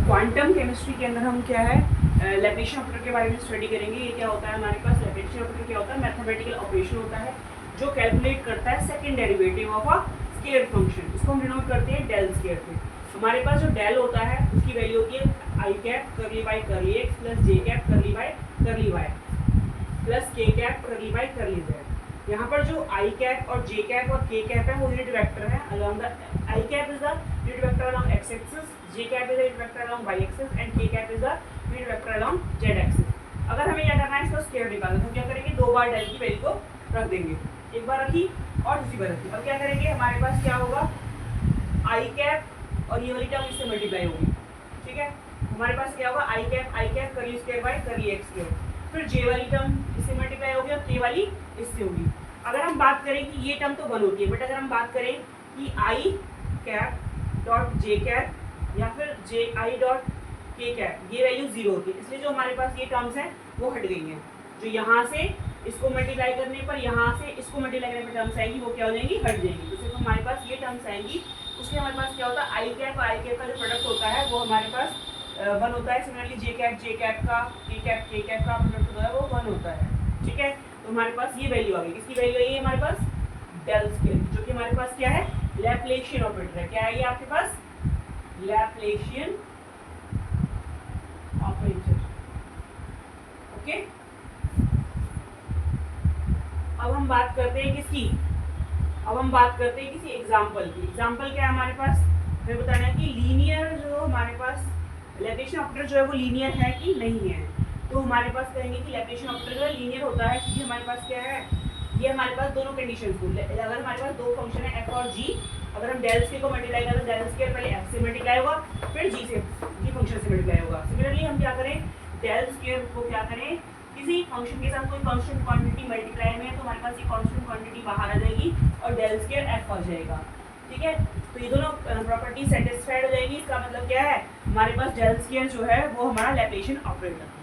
Quantum chemistry के अंदर हम क्या है लैप्लेशियन ऑपरेटर के बारे में स्टडी करेंगे। ये क्या होता है हमारे पास लैप्लेशियन ऑपरेटर क्या होता है, मैथमेटिकल ऑपरेशन होता है जो कैलकुलेट करता है second derivative of a scalar function. इसको हम डिनोट करते हैं डेल स्केयर से। हमारे पास जो डेल होता है उसकी वैल्यू होती है I cap curly by curly X plus J cap curly by curly Y plus K cap curly by curly Z. यहाँ पर जो आई कैप और जे कैप और के कैप है वो यूनिट वेक्टर है along the I cap is the unit vector along x axis, j cap is the unit vector along y axis and k cap is the unit vector along z axis। अगर हमें क्या करना है इसका square निकालना तो क्या करेंगे, दो बार डेल की वैल्यू को रख देंगे, एक बार रखी और दूसरी बार रखी। अब क्या करेंगे, हमारे पास क्या होगा आई कैप और ये वाली टर्म इससे मल्टीप्लाई होगी, ठीक है। हमारे पास क्या होगा I cap curly square by curly X square, फिर जे वाली टर्म इससे मल्टीप्लाई होगी और के वाली इससे होगी। अगर हम बात करें कि ये टर्म तो 1 होती है, बट अगर हम बात करें कि आई कैप डॉट जे कैप या फिर जे आई डॉट के कैप ये वैल्यू 0 होती है, इसलिए जो हमारे पास ये टर्म्स हैं वो हट गई हैं। जो यहाँ से इसको मल्टीप्लाई करने पर यहाँ से इसको मल्टीप्लाई करने पर टर्म्स आएंगी वो क्या हो जाएंगी, हट जाएंगी। तो सिर्फ हमारे पास ये टर्म्स आएंगी। उसके हमारे पास क्या होता है आई कैप और आई कैप का जो प्रोडक्ट होता है वो हमारे पास 1 होता है। सिमिलरली जे कैप का के कैप का प्रोडक्ट होता है वो 1 होता है, ठीक है। तो हमारे पास ये वैल्यू आ गई, किसकी वैल्यू आई है हमारे पास डेल स्केयर, जो कि हमारे पास क्या है लैप्लेशियन ऑपरेटर है। क्या है ये आपके पास लैप्लेशियन ऑपरेटर, ओके। अब हम बात करते हैं किसकी, अब हम बात करते हैं किसी एग्जांपल की। एग्जांपल क्या है हमारे पास, हमें बताना है कि लीनियर जो हमारे पास लैप्लेशियन ऑपरेटर जो है वो लीनियर है कि नहीं है। तो हमारे पास कहेंगे कि लैप्लेशियन ऑपरेटर जो है लीनियर होता है क्योंकि हमारे पास क्या है, ये हमारे पास दोनों कंडीशंस को, अगर हमारे पास दो फंक्शन है f और g, अगर हम डेल स्केयर को मल्टीप्लाई करें तो डेल स्केयर पहले f से मल्टीप्लाई होगा फिर g फंक्शन से मल्टीप्लाई होगा। सिमिलरली हम क्या करें, डेल स्केयर को क्या करें, किसी फंक्शन के साथ कोई कांस्टेंट क्वांटिटी मल्टीप्लाई में है तो हमारे पास ये कांस्टेंट क्वांटिटी बाहर आ जाएगी और डेल स्केयर f आ जाएगा, ठीक है। तो ये दोनों प्रॉपर्टी सेटिस्फाइड हो जाएगी। इसका मतलब क्या है, हमारे पास डेल स्केयर जो है वो हमारा लैप्लेशियन ऑपरेटर